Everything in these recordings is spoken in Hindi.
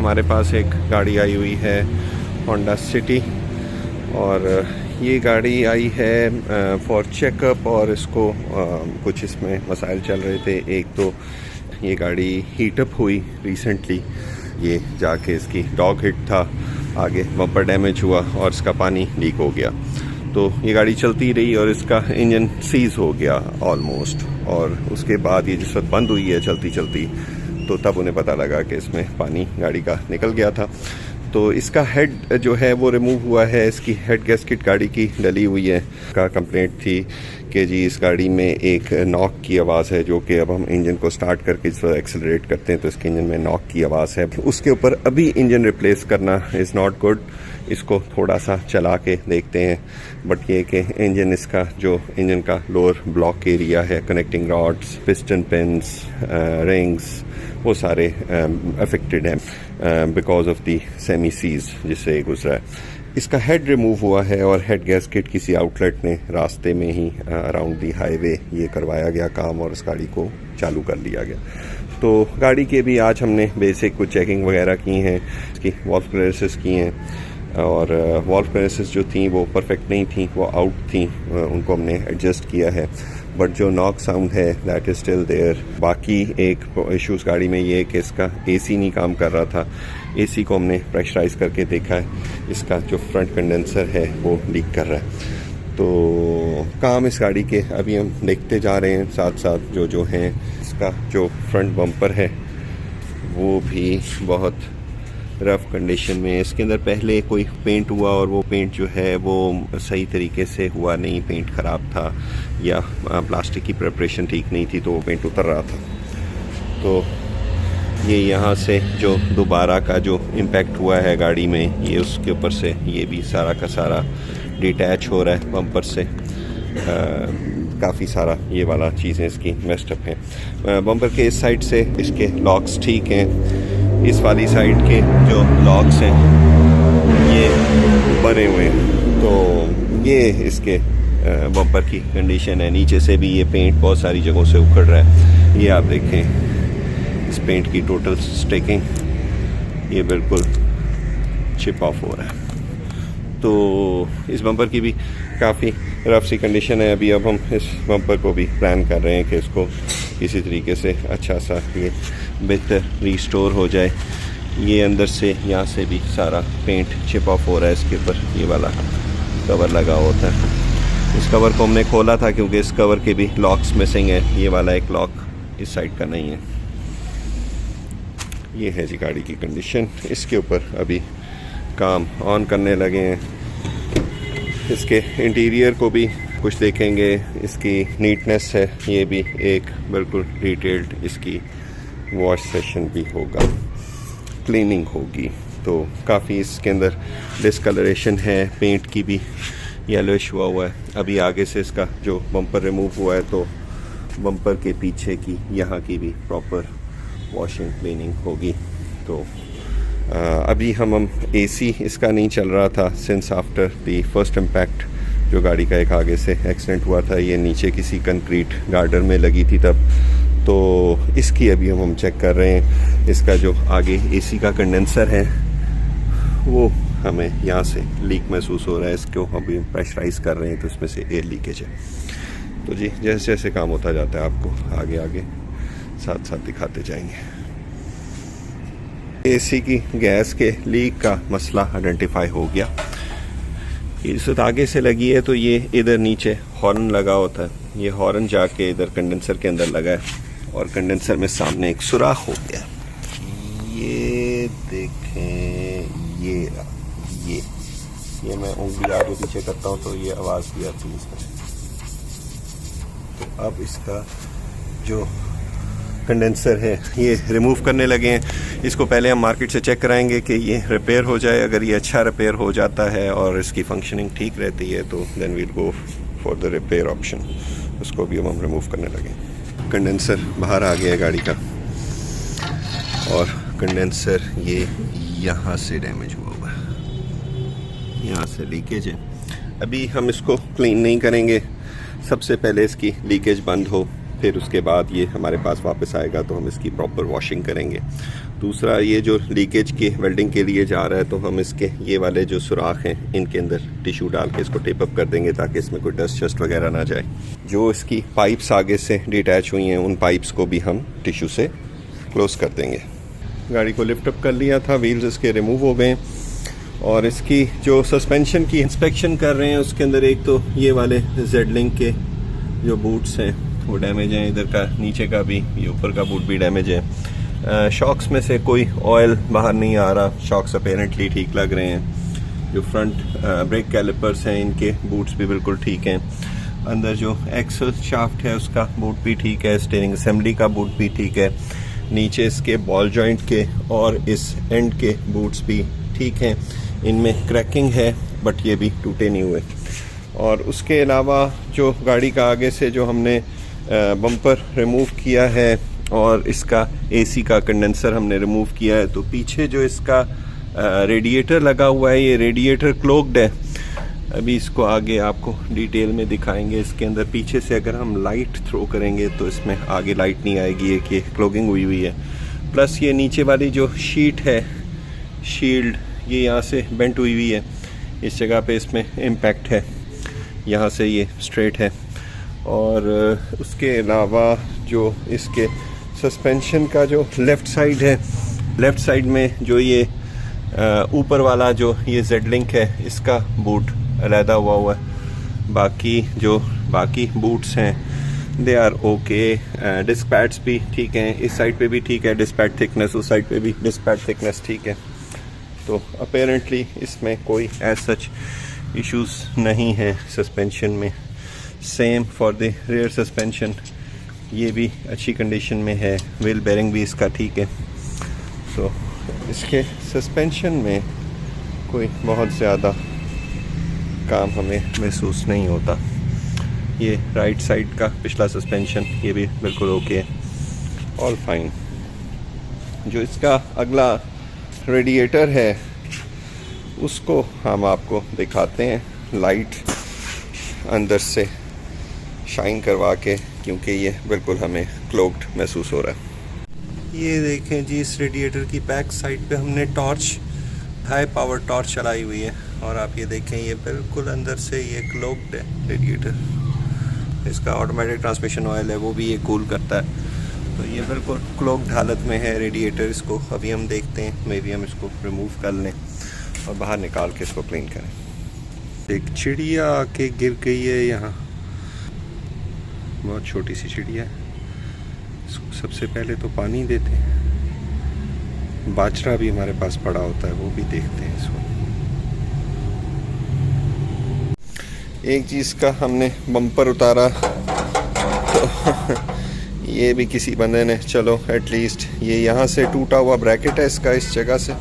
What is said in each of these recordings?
हमारे पास एक गाड़ी आई हुई है होंडा सिटी और ये गाड़ी आई है फॉर चेकअप और इसको कुछ इसमें मसाइल चल रहे थे। एक तो ये गाड़ी हीटअप हुई रिसेंटली, ये जाके इसकी डॉग हिट था, आगे बम्पर डैमेज हुआ और इसका पानी लीक हो गया। तो ये गाड़ी चलती रही और इसका इंजन सीज हो गया ऑलमोस्ट, और उसके बाद ये जिस वक्त बंद हुई है चलती चलती तो तब उन्हें पता लगा कि इसमें पानी गाड़ी का निकल गया था। तो इसका हेड जो है वो रिमूव हुआ है, इसकी हेड गैस्केट गाड़ी की डली हुई है। का कंप्लेंट थी कि जी इस गाड़ी में एक नॉक की आवाज़ है, जो कि अब हम इंजन को स्टार्ट करके एक्सेलरेट करते हैं तो इसके इंजन में नॉक की आवाज़ है। उसके ऊपर अभी इंजन रिप्लेस करना इज़ नॉट गुड, इसको थोड़ा सा चला के देखते हैं। बट ये कि इंजन इसका जो इंजन का लोअर ब्लॉक एरिया है, connecting rods, piston pins, rings, वो सारे अफेक्टेड हैं because of the semi seize जिससे गुजरा है। इसका हेड रिमूव हुआ है और हेड गैस्केट किसी आउटलेट ने रास्ते में ही अराउंड दी हाईवे ये करवाया गया काम और इस गाड़ी को चालू कर लिया गया। तो गाड़ी के भी आज हमने बेसिक कुछ चेकिंग वगैरह की हैं, इसकी वॉल्व क्लियरेंसेस की हैं और वॉल्व क्लियरेंसेस जो थी वो परफेक्ट नहीं थी, वो आउट थी, उनको हमने एडजस्ट किया है। बट जो नॉक साउंड है दैट इज़ स्टिल देयर। बाकी एक इशूज़ गाड़ी में ये है कि इसका एसी नहीं काम कर रहा था। एसी को हमने प्रेशराइज करके देखा है, इसका जो फ्रंट कंडेंसर है वो लीक कर रहा है। तो काम इस गाड़ी के अभी हम देखते जा रहे हैं साथ साथ जो हैं। इसका जो फ्रंट बम्पर है वो भी बहुत रफ कंडीशन में। इसके अंदर पहले कोई पेंट हुआ और वो पेंट जो है वो सही तरीके से हुआ नहीं, पेंट ख़राब था या प्लास्टिक की प्रिपरेशन ठीक नहीं थी तो वो पेंट उतर रहा था। तो ये यहाँ से जो दोबारा का जो इम्पैक्ट हुआ है गाड़ी में, ये उसके ऊपर से ये भी सारा का सारा डिटैच हो रहा है बम्पर से। काफ़ी सारा ये वाला चीज़ें इसकी मेस्ड अप हैं। बम्पर के इस साइड से इसके लॉक्स ठीक हैं, इस वाली साइड के जो लॉक्स हैं ये बने हुए हैं। तो ये इसके बम्पर की कंडीशन है। नीचे से भी ये पेंट बहुत सारी जगहों से उखड़ रहा है। ये आप देखें इस पेंट की टोटल स्टेकिंग, ये बिल्कुल चिप ऑफ हो रहा है। तो इस बम्पर की भी काफ़ी रफ सी कंडीशन है। अभी अब हम इस बम्पर को भी प्लान कर रहे हैं कि इसको किसी तरीके से अच्छा सा ये बेहतर रिस्टोर हो जाए। ये अंदर से यहाँ से भी सारा पेंट चिप ऑफ हो रहा है। इसके ऊपर ये वाला कवर लगा होता है, इस कवर को हमने खोला था क्योंकि इस कवर के भी लॉक्स मिसिंग है। ये वाला एक लॉक इस साइड का नहीं है। ये है जी गाड़ी की कंडीशन। इसके ऊपर अभी काम ऑन करने लगे हैं। इसके इंटीरियर को भी कुछ देखेंगे, इसकी नीटनेस है, ये भी एक बिल्कुल डिटेल्ड इसकी वॉश सेशन भी होगा, क्लीनिंग होगी। तो काफ़ी इसके अंदर डिस्कलरेशन है, पेंट की भी येलोइश हुआ है। अभी आगे से इसका जो बम्पर रिमूव हुआ है तो बम्पर के पीछे की यहाँ की भी प्रॉपर वॉशिंग क्लीनिंग होगी। तो अभी हम एसी इसका नहीं चल रहा था since after the first impact जो गाड़ी का एक आगे से एक्सीडेंट हुआ था, ये नीचे किसी कंक्रीट गार्डर में लगी थी तब। तो इसकी अभी हम चेक कर रहे हैं। इसका जो आगे एसी का कंडेंसर है वो हमें यहाँ से लीक महसूस हो रहा है, इसको अभी हम प्रेशराइज कर रहे हैं तो इसमें से एयर लीकेज है। तो जी जैसे जैसे काम होता जाता है आपको आगे आगे साथ साथ दिखाते जाएंगे। एसी की गैस के लीक का मसला आइडेंटिफाई हो गया। इस आगे से लगी है तो ये इधर नीचे हॉर्न लगा होता है, ये हॉर्न जाके इधर कंडेंसर के अंदर लगा है और कंडेंसर में सामने एक सुराख हो गया। ये देखें, ये मैं उंगली आगे पीछे करता हूँ तो ये आवाज़ भी आती है इसमें। तो अब इसका जो कंडेंसर है ये रिमूव करने लगे हैं। इसको पहले हम मार्केट से चेक कराएंगे कि ये रिपेयर हो जाए। अगर ये अच्छा रिपेयर हो जाता है और इसकी फंक्शनिंग ठीक रहती है तो then we'll go for the repair option. उसको भी हम रिमूव करने लगे। कंडेंसर बाहर आ गया है गाड़ी का और कंडेंसर ये यहाँ से डैमेज हुआ है, यहाँ से लीकेज है। अभी हम इसको क्लीन नहीं करेंगे, सबसे पहले इसकी लीकेज बंद हो फिर उसके बाद ये हमारे पास वापस आएगा तो हम इसकी प्रॉपर वॉशिंग करेंगे। दूसरा, ये जो लीकेज की वेल्डिंग के लिए जा रहा है तो हम इसके ये वाले जो सुराख हैं इनके अंदर टिश्यू डाल के इसको टेप अप कर देंगे ताकि इसमें कोई डस्ट शस्ट वगैरह ना जाए। जो इसकी पाइप्स आगे से डिटैच हुई हैं उन पाइप्स को भी हम टिश्यू से क्लोज कर देंगे। गाड़ी को लिफ्ट अप कर लिया था, व्हील्स इसके रिमूव हो गए और इसकी जो सस्पेंशन की इंस्पेक्शन कर रहे हैं उसके अंदर एक तो ये वाले जेड-लिंक के जो बूट्स हैं वो डैमेज हैं, इधर का नीचे का भी, ये ऊपर का बूट भी डैमेज है। शॉक्स में से कोई ऑयल बाहर नहीं आ रहा, शॉक्स अपेरेंटली ठीक लग रहे हैं। जो फ्रंट ब्रेक कैलिपर्स हैं इनके बूट्स भी बिल्कुल ठीक हैं। अंदर जो एक्सल शाफ्ट है उसका बूट भी ठीक है, स्टीयरिंग असेंबली का बूट भी ठीक है। नीचे इसके बॉल जॉइंट के और इस एंड के बूट्स भी ठीक हैं। इनमें क्रैकिंग है बट ये भी टूटे नहीं हुए। और उसके अलावा जो गाड़ी का आगे से जो हमने बम्पर रिमूव किया है और इसका एसी का कंडेंसर हमने रिमूव किया है, तो पीछे जो इसका रेडिएटर लगा हुआ है ये रेडिएटर क्लोग्ड है। अभी इसको आगे आपको डिटेल में दिखाएंगे। इसके अंदर पीछे से अगर हम लाइट थ्रो करेंगे तो इसमें आगे लाइट नहीं आएगी, एक ये क्लोगिंग हुई हुई है। प्लस ये नीचे वाली जो शीट है, शील्ड, ये यहाँ से बेंट हुई हुई है, इस जगह पे इसमें इम्पैक्ट है, यहाँ से ये स्ट्रेट है। और उसके अलावा जो इसके सस्पेंशन का जो लेफ़्ट साइड है, लेफ़्ट साइड में जो ये ऊपर वाला जो ये जेड-लिंक है इसका बूट अलहदा हुआ है। बाकी बूट्स हैं they are okay. Disc pads भी ठीक हैं, इस साइड पे भी ठीक है डिस्क पैड थिकनेस, उस साइड पे भी डिस्क पैड थिकनेस ठीक है। तो अपेरेंटली इसमें कोई एज सच इश्यूज नहीं है सस्पेंशन में। Same for the rare suspension, ये भी अच्छी कंडीशन में है, व्हील बेरिंग भी इसका ठीक है। सो इसके सस्पेंशन में कोई बहुत ज़्यादा काम हमें महसूस नहीं होता। ये राइट साइड का पिछला सस्पेंशन ये भी बिल्कुल ओके है, ऑल फाइन। जो इसका अगला रेडिएटर है उसको हम आपको दिखाते हैं लाइट अंदर से शाइन करवा के, क्योंकि ये बिल्कुल हमें क्लोग्ड महसूस हो रहा है। ये देखें जी, इस रेडिएटर की बैक साइड पे हमने टॉर्च, हाई पावर टॉर्च चलाई हुई है और आप ये देखें ये बिल्कुल अंदर से ये क्लोग्ड है रेडिएटर। इसका ऑटोमेटिक ट्रांसमिशन ऑयल है वो भी ये कूल करता है, तो ये बिल्कुल क्लोग्ड हालत में है रेडिएटर। इसको अभी हम देखते हैं, मे बी हम इसको रिमूव कर लें और बाहर निकाल के इसको क्लीन करें। एक चिड़िया आके गिर गई है यहाँ, बहुत छोटी सी चिड़िया है। इसको सबसे पहले तो पानी देते हैं, बाजरा भी हमारे पास पड़ा होता है वो भी देखते हैं इसको। एक चीज़ का हमने बम्पर उतारा तो ये भी किसी बंदे ने, चलो एटलीस्ट ये यहाँ से टूटा हुआ ब्रैकेट है इसका, इस जगह से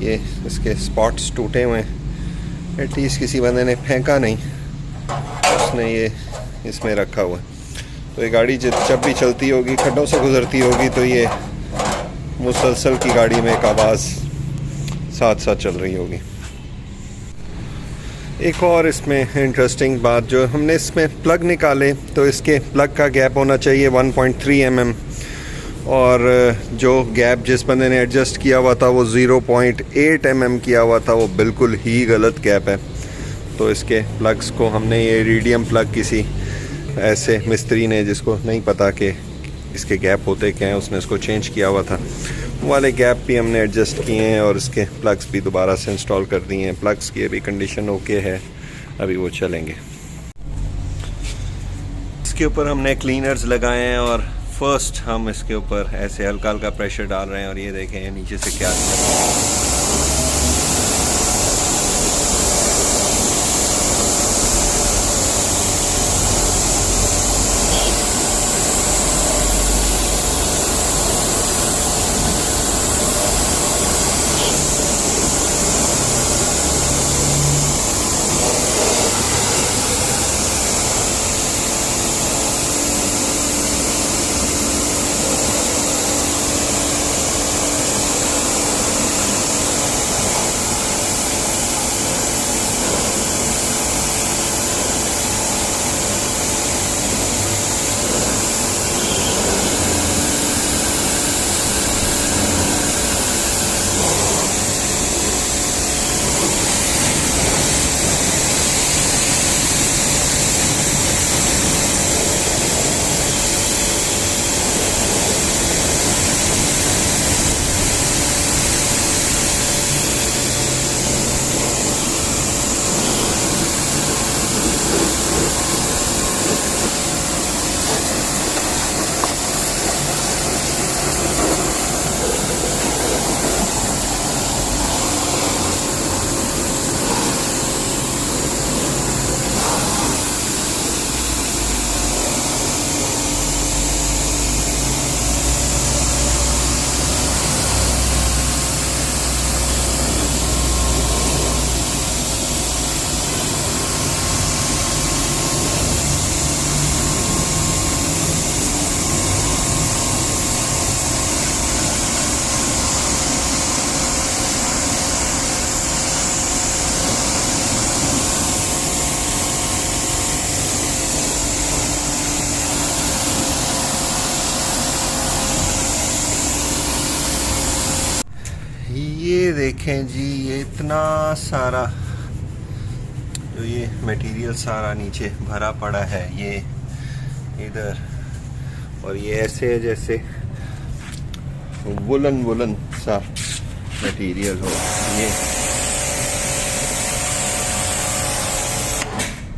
ये इसके स्पॉट्स टूटे हुए हैं, एटलीस्ट किसी बंदे ने फेंका नहीं, उसने ये इसमें रखा हुआ है। तो ये गाड़ी जब भी चलती होगी, खड्डों से गुजरती होगी, तो ये मुसलसल की गाड़ी में एक आवाज़ साथ साथ चल रही होगी। एक और इसमें इंटरेस्टिंग बात, जो हमने इसमें प्लग निकाले तो इसके प्लग का गैप होना चाहिए 1.3 mm और जो गैप जिस बंदे ने एडजस्ट किया हुआ था वो 0.8 mm किया हुआ था, वो बिल्कुल ही गलत गैप है। तो इसके प्लग्स को हमने, ये इरिडियम प्लग किसी ऐसे मिस्त्री ने जिसको नहीं पता कि इसके गैप होते क्या हैं, उसने इसको चेंज किया हुआ था, वो वाले गैप भी हमने एडजस्ट किए हैं और इसके प्लग्स भी दोबारा से इंस्टॉल कर दिए हैं। प्लग्स की अभी कंडीशन ओके है, अभी वो चलेंगे। इसके ऊपर हमने क्लीनर्स लगाए हैं और फर्स्ट हम इसके ऊपर ऐसे हल्का हल्का प्रेशर डाल रहे हैं और ये देखें नीचे से क्या ये देखें जी, ये इतना सारा जो ये मटेरियल सारा नीचे भरा पड़ा है ये इधर, और ये ऐसे है जैसे वुलन सा मटेरियल हो।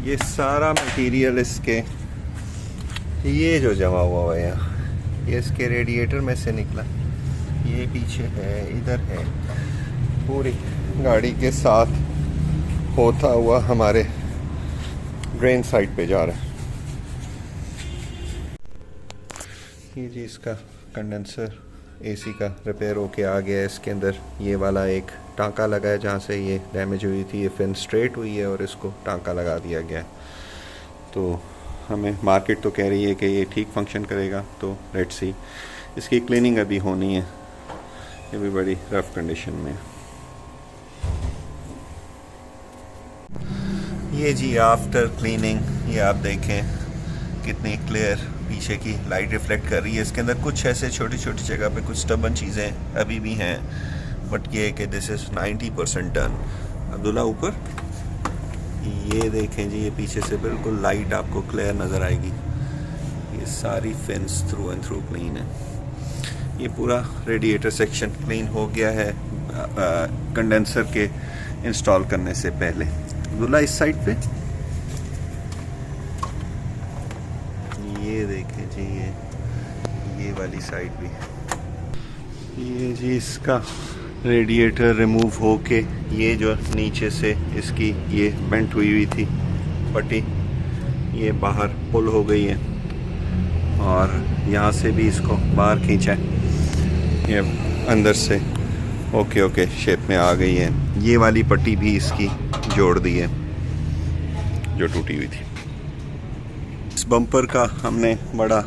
ये सारा मटेरियल इसके ये जो जमा हुआ है यहाँ, ये इसके रेडिएटर में से निकला, ये पीछे है, इधर है, पूरी गाड़ी के साथ होता हुआ हमारे ड्रेन साइड पे जा रहा है। ये जी इसका कंडेंसर एसी का रिपेयर होके आ गया है। इसके अंदर ये वाला एक टांका लगा है, जहाँ से ये डैमेज हुई थी, ये फिन स्ट्रेट हुई है और इसको टांका लगा दिया गया है। तो हमें मार्केट तो कह रही है कि ये ठीक फंक्शन करेगा, तो लेट्स सी। इसकी क्लीनिंग अभी होनी है, ये भी बड़ी रफ कंडीशन में। ये जी आफ्टर क्लीनिंग, ये आप देखें कितनी क्लियर पीछे की लाइट रिफ्लेक्ट कर रही है। इसके अंदर कुछ ऐसे छोटी छोटी जगह पे कुछ स्टबन चीज़ें अभी भी हैं, बट ये है कि दिस इज़ 90% डन। अब्दुल्ला ऊपर ये देखें जी, ये पीछे से बिल्कुल लाइट आपको क्लियर नज़र आएगी। ये सारी fins through and through clean है। ये पूरा रेडिएटर सेक्शन क्लीन हो गया है कंडेंसर के इंस्टॉल करने से पहले। अब्दुल्ला इस साइड पे ये देखें जी, ये वाली साइड भी। ये जी इसका रेडिएटर रिमूव होके ये जो नीचे से इसकी ये बेंट हुई थी पट्टी, ये बाहर पुल हो गई है और यहाँ से भी इसको बाहर खींचा है, ये अंदर से ओके शेप में आ गई है। ये वाली पट्टी भी इसकी जोड़ दी है जो टूटी हुई थी। इस बम्पर का हमने बड़ा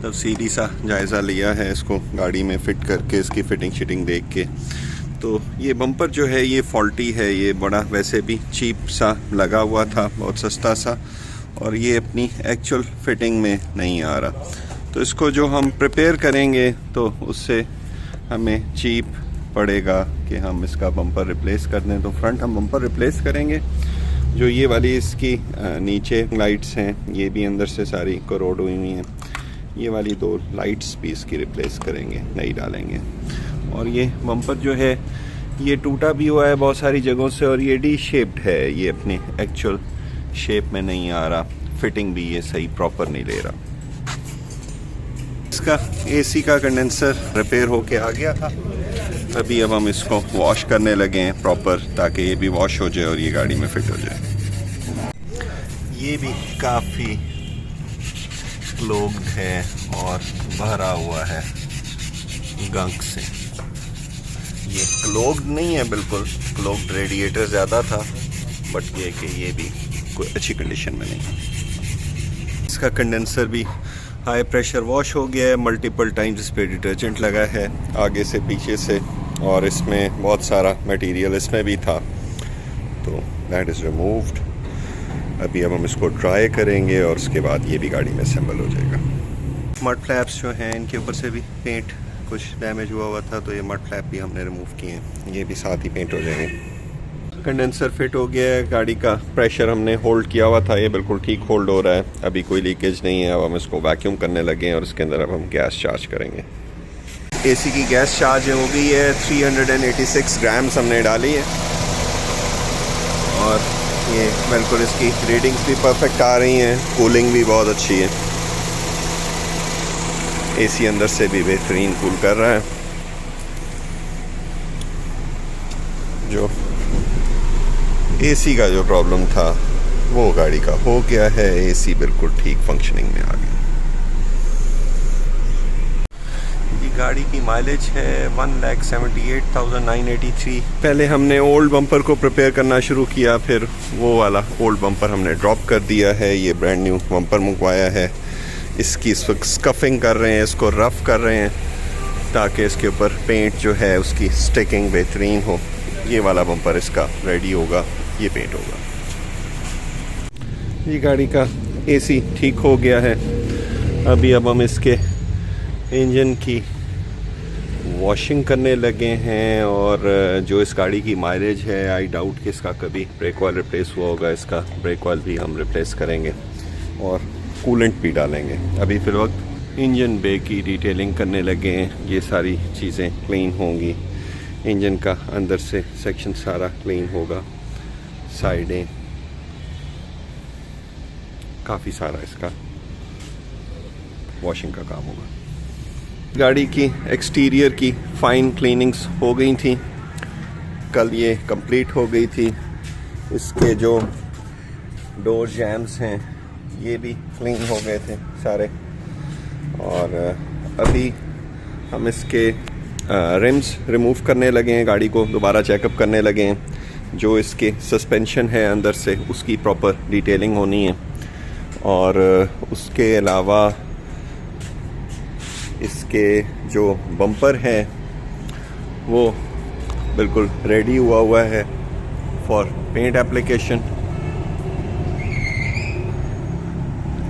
तफसीली सा जायज़ा लिया है, इसको गाड़ी में फ़िट करके इसकी फ़िटिंग शिटिंग देख के। तो ये बम्पर जो है ये फॉल्टी है, ये बड़ा वैसे भी चीप सा लगा हुआ था, बहुत सस्ता सा, और ये अपनी एक्चुअल फ़िटिंग में नहीं आ रहा। तो इसको जो हम प्रिपेयर करेंगे तो उससे हमें चीप पड़ेगा कि हम इसका बम्पर रिप्लेस कर दें। तो फ्रंट हम बम्पर रिप्लेस करेंगे, जो ये वाली इसकी नीचे लाइट्स हैं ये भी अंदर से सारी करोड हुई हुई हैं। ये वाली 2 लाइट्स भी इसकी रिप्लेस करेंगे, नई डालेंगे। और ये बम्पर जो है ये टूटा भी हुआ है बहुत सारी जगहों से, और ये डी शेप्ड है, ये अपने एक्चुअल शेप में नहीं आ रहा, फिटिंग भी ये सही प्रॉपर नहीं ले रहा। इसका एसी का कंडेंसर रिपेयर होके आ गया था, अभी अब हम इसको वॉश करने लगे हैं प्रॉपर, ताकि ये भी वॉश हो जाए और ये गाड़ी में फिट हो जाए। ये भी काफ़ी क्लोग्ड है और भरा हुआ है गंक से। ये क्लोग्ड नहीं है बिल्कुल, क्लोग्ड रेडिएटर ज़्यादा था, बट ये कि ये भी कोई अच्छी कंडीशन में नहीं। इसका कंडेंसर भी हाई प्रेशर वॉश हो गया है, मल्टीपल टाइम्स इस पर डिटर्जेंट लगा है आगे से पीछे से, और इसमें बहुत सारा मटेरियल इसमें भी था, तो दैट इज़ रिमूव्ड। अभी अब हम इसको ड्राई करेंगे और उसके बाद ये भी गाड़ी में असेंबल हो जाएगा। मड फ्लैप्स जो हैं इनके ऊपर से भी पेंट कुछ डैमेज हुआ था, तो ये मड फ्लैप भी हमने रिमूव किए हैं, ये भी साथ ही पेंट हो जाएंगे। कंडेंसर फिट हो गया है, गाड़ी का प्रेशर हमने होल्ड किया हुआ था, ये बिल्कुल ठीक होल्ड हो रहा है, अभी कोई लीकेज नहीं है। अब हम इसको वैक्यूम करने लगे हैं और इसके अंदर अब हम गैस चार्ज करेंगे। एसी की गैस चार्ज हो गई है, 386 ग्राम्स हमने डाली है, और ये बिल्कुल इसकी रीडिंग्स भी परफेक्ट आ रही हैं, कूलिंग भी बहुत अच्छी है, एसी अंदर से भी बेहतरीन कूल कर रहा है। जो एसी का जो प्रॉब्लम था वो गाड़ी का हो गया है, एसी बिल्कुल ठीक फंक्शनिंग में आ गया। ये गाड़ी की माइलेज है 1,78,983। पहले हमने ओल्ड बम्पर को प्रिपेयर करना शुरू किया, फिर वो वाला ओल्ड बम्पर हमने ड्रॉप कर दिया है, ये ब्रांड न्यू बम्पर मंगवाया है। इसकी इस वक्त स्कफिंग कर रहे हैं, इसको रफ़ कर रहे हैं, ताकि इसके ऊपर पेंट जो है उसकी स्टिकिंग बेहतरीन हो। ये वाला बम्पर इसका रेडी होगा, ये पेंट होगा। ये गाड़ी का एसी ठीक हो गया है, अब हम इसके इंजन की वॉशिंग करने लगे हैं। और जो इस गाड़ी की माइलेज है, आई डाउट कि इसका कभी ब्रेक ऑयल रिप्लेस हुआ होगा। इसका ब्रेक ऑयल भी हम रिप्लेस करेंगे और कूलेंट भी डालेंगे। अभी फिर वक्त इंजन बे की डिटेलिंग करने लगे हैं। ये सारी चीज़ें क्लीन होंगी। इंजन का अंदर से सेक्शन सारा क्लीन होगा, साइडें, काफ़ी सारा इसका वॉशिंग का काम होगा। गाड़ी की एक्सटीरियर की फाइन क्लीनिंग्स हो गई थी, कल ये कंप्लीट हो गई थी। इसके जो डोर जैम्स हैं ये भी क्लीन हो गए थे सारे। और अभी हम इसके रिम्स रिमूव करने लगे हैं, गाड़ी को दोबारा चेकअप करने लगे हैं। जो इसके सस्पेंशन है अंदर से, उसकी प्रॉपर डिटेलिंग होनी है। और उसके अलावा इसके जो बम्पर है वो बिल्कुल रेडी हुआ है फॉर पेंट एप्लीकेशन।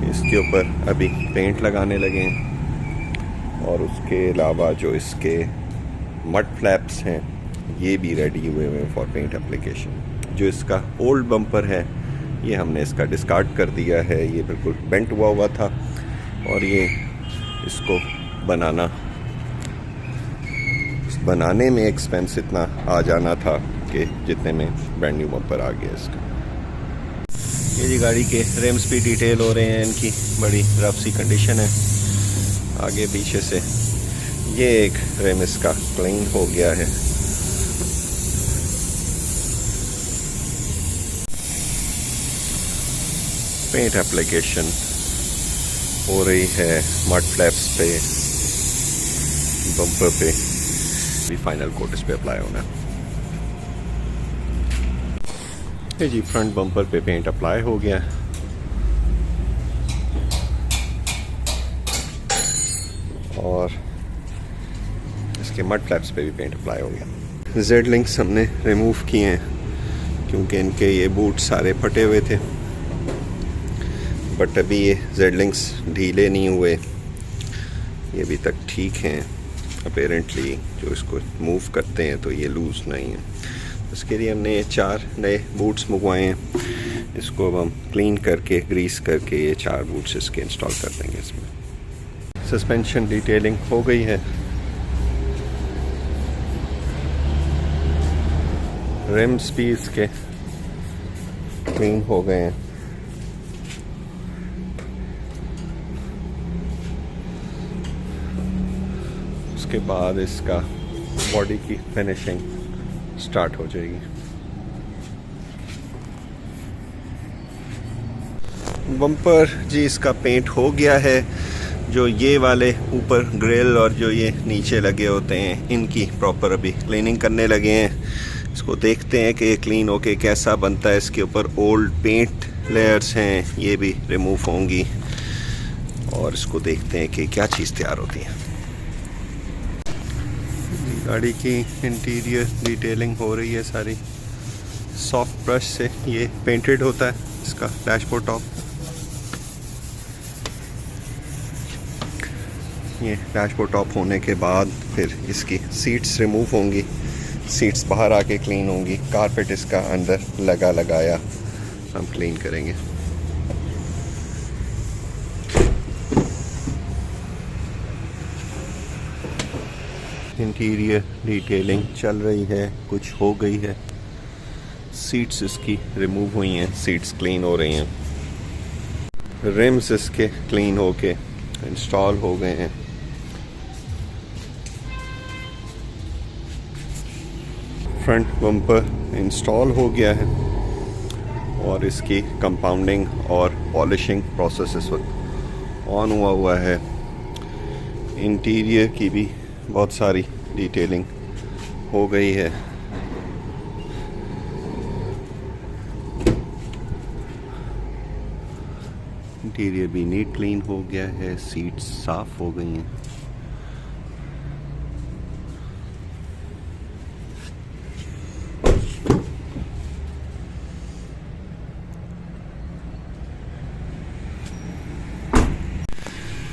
इसके ऊपर अभी पेंट लगाने लगे हैं। और उसके अलावा जो इसके मड फ्लैप्स हैं ये भी रेडी हुए हैं फॉर पेंट एप्लीकेशन। जो इसका ओल्ड बम्पर है ये हमने इसका डिस्कार्ड कर दिया है, ये बिल्कुल बेंट हुआ था। और ये इसको बनाने में एक्सपेंस इतना आ जाना था कि जितने में ब्रांड न्यू बम्पर आ गया इसका। ये जी गाड़ी के रिम्स भी डिटेल हो रहे हैं, इनकी बड़ी रफ सी कंडीशन है आगे पीछे से। ये एक रिम इसका क्लीन हो गया है। पेंट एप्लीकेशन हो रही है मड फ्लैप्स पे, बम्पर पे भी फाइनल कोट इस पे अप्लाई होना है। ये जी फ्रंट बम्पर पे पेंट अप्लाई हो गया। और इसके मड फ्लैप्स पे भी पेंट अप्लाई हो गया। जेड लिंक्स हमने रिमूव किए हैं क्योंकि इनके ये बूट सारे फटे हुए थे। बट अभी ये जेड लिंक्स ढीले नहीं हुए, ये अभी तक ठीक हैं। अपेरेंटली जो इसको मूव करते हैं तो ये लूज़ नहीं है। उसके लिए हमने 4 नए बूट्स मंगवाए हैं। इसको अब हम क्लीन करके, ग्रीस करके ये 4 बूट्स इसके इंस्टॉल कर देंगे इसमें। सस्पेंशन डिटेलिंग हो गई है। रिम्स भी इसके क्लीन हो गए हैं। उसके बाद इसका बॉडी की फिनिशिंग स्टार्ट हो जाएगी। बम्पर जी इसका पेंट हो गया है। जो ये वाले ऊपर ग्रिल और जो ये नीचे लगे होते हैं इनकी प्रॉपर अभी क्लीनिंग करने लगे हैं। इसको देखते हैं कि ये क्लीन होके कैसा बनता है। इसके ऊपर ओल्ड पेंट लेयर्स हैं, ये भी रिमूव होंगी। और इसको देखते हैं कि क्या चीज़ तैयार होती है। गाड़ी की इंटीरियर डिटेलिंग हो रही है सारी। सॉफ्ट ब्रश से ये पेंटेड होता है इसका डैशबोर्ड टॉप। ये डैशबोर्ड टॉप होने के बाद फिर इसकी सीट्स रिमूव होंगी, सीट्स बाहर आके क्लीन होंगी। कारपेट इसका अंदर लगाया हम क्लीन करेंगे। इंटीरियर डिटेलिंग चल रही है, कुछ हो गई है। सीट्स इसकी रिमूव हुई हैं, सीट्स क्लीन हो रही हैं। रिम्स इसके क्लीन होके इंस्टॉल हो गए हैं। फ्रंट बम्पर इंस्टॉल हो गया है और इसकी कंपाउंडिंग और पॉलिशिंग प्रोसेस इस वक्त ऑन हुआ है। इंटीरियर की भी बहुत सारी डिटेलिंग हो गई है। इंटीरियर भी नीट क्लीन हो गया है, सीट्स साफ हो गई हैं।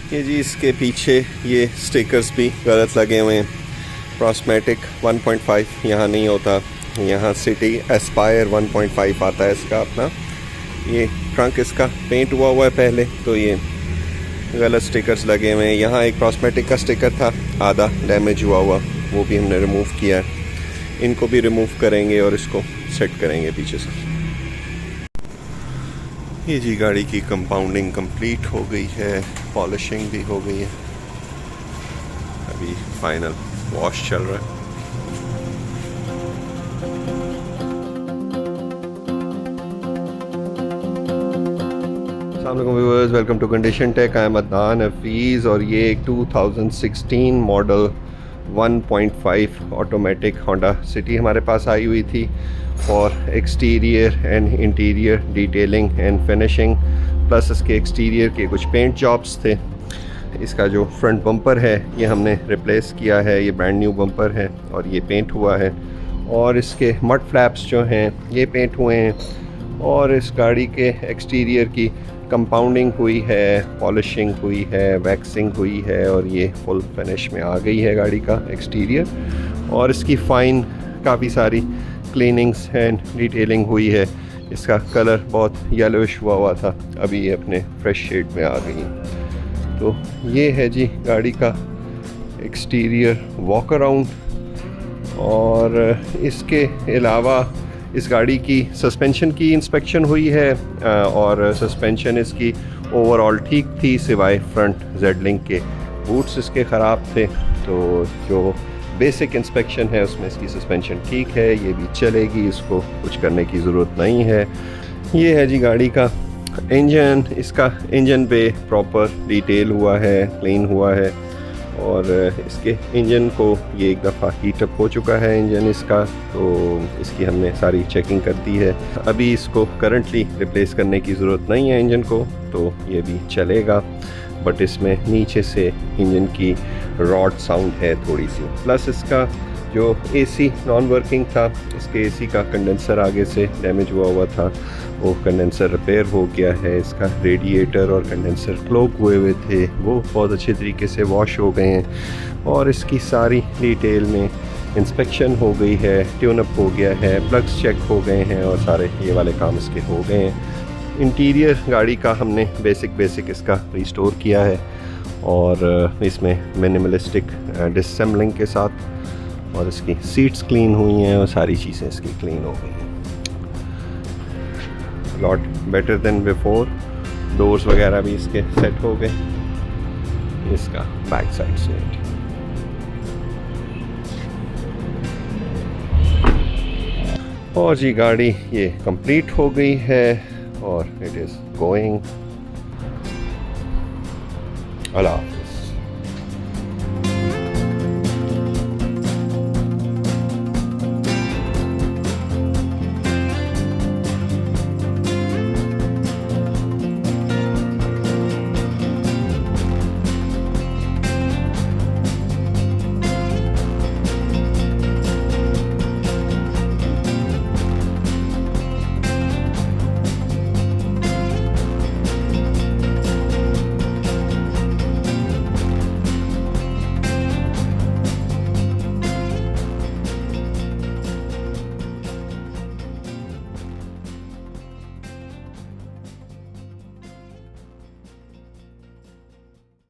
ये जी इसके पीछे ये स्टिकर्स भी गलत लगे हुए हैं। प्रॉस्मेटिक 1.5 यहाँ नहीं होता, यहाँ सिटी एस्पायर 1.5 आता है इसका अपना। ये ट्रंक इसका पेंट हुआ है पहले, तो ये गलत स्टिकर्स लगे हुए हैं। यहाँ एक प्रॉस्मेटिक का स्टिकर था आधा डैमेज हुआ, वो भी हमने रिमूव किया है। इनको भी रिमूव करेंगे और इसको सेट करेंगे पीछे से। ये जी गाड़ी की कंपाउंडिंग कंप्लीट हो गई है, पॉलिशिंग भी हो गई है, अभी फाइनल वॉश चल रहा है। अस्सलाम वालेकुम viewers, welcome to condition tech. I am Adnan Hafeez और ये एक 2016 मॉडल 1.5 ऑटोमेटिक होंडा सिटी हमारे पास आई हुई थी for exterior and interior detailing and finishing, plus इसके एक्सटीरियर के कुछ पेंट जॉब्स थे। इसका जो फ्रंट बम्पर है ये हमने रिप्लेस किया है, ये ब्रांड न्यू बम्पर है और ये पेंट हुआ है। और इसके मड फ्लैप्स जो हैं ये पेंट हुए हैं। और इस गाड़ी के एक्सटीरियर की कंपाउंडिंग हुई है, पॉलिशिंग हुई है, वैक्सिंग हुई है और ये फुल फिनिश में आ गई है गाड़ी का एक्सटीरियर। और इसकी फ़ाइन काफ़ी सारी क्लीनिंग्स एंड डिटेलिंग हुई है। इसका कलर बहुत येलोइश हुआ था, अभी ये अपने फ्रेश शेड में आ गई है। तो ये है जी गाड़ी का एक्सटीरियर वॉक अराउंड। और इसके अलावा इस गाड़ी की सस्पेंशन की इंस्पेक्शन हुई है और सस्पेंशन इसकी ओवरऑल ठीक थी, सिवाय फ्रंट जेड लिंक के बूट्स इसके ख़राब थे। तो जो बेसिक इंस्पेक्शन है उसमें इसकी सस्पेंशन ठीक है, ये भी चलेगी, इसको कुछ करने की ज़रूरत नहीं है। ये है जी गाड़ी का इंजन। इसका इंजन पे प्रॉपर डिटेल हुआ है, क्लीन हुआ है और इसके इंजन को ये एक दफ़ा हीटअप हो चुका है इंजन इसका, तो इसकी हमने सारी चेकिंग कर दी है। अभी इसको करंटली रिप्लेस करने की ज़रूरत नहीं है इंजन को, तो ये भी चलेगा। बट इसमें नीचे से इंजन की रॉड साउंड है थोड़ी सी। प्लस इसका जो एसी नॉन वर्किंग था, इसके एसी का कंडेंसर आगे से डैमेज हुआ था, वो कंडेंसर रिपेयर हो गया है। इसका रेडिएटर और कंडेंसर क्लोग हुए थे, वो बहुत अच्छे तरीके से वॉश हो गए हैं। और इसकी सारी डिटेल में इंस्पेक्शन हो गई है, ट्यूनअप हो गया है, प्लग्स चेक हो गए हैं और सारे ये वाले काम इसके हो गए हैं। इंटीरियर गाड़ी का हमने बेसिक इसका रिस्टोर किया है और इसमें मिनिमलिस्टिक डिसअसेंबलिंग के साथ, और इसकी सीट्स क्लीन हुई हैं और सारी चीज़ें इसकी क्लीन हो गई हैं, lot better than before. Doors वगैरह भी इसके सेट हो गए। इसका बैक साइड सेट। और जी गाड़ी ये कंप्लीट हो गई है और इट इज़ गोइंग। अल्लाह।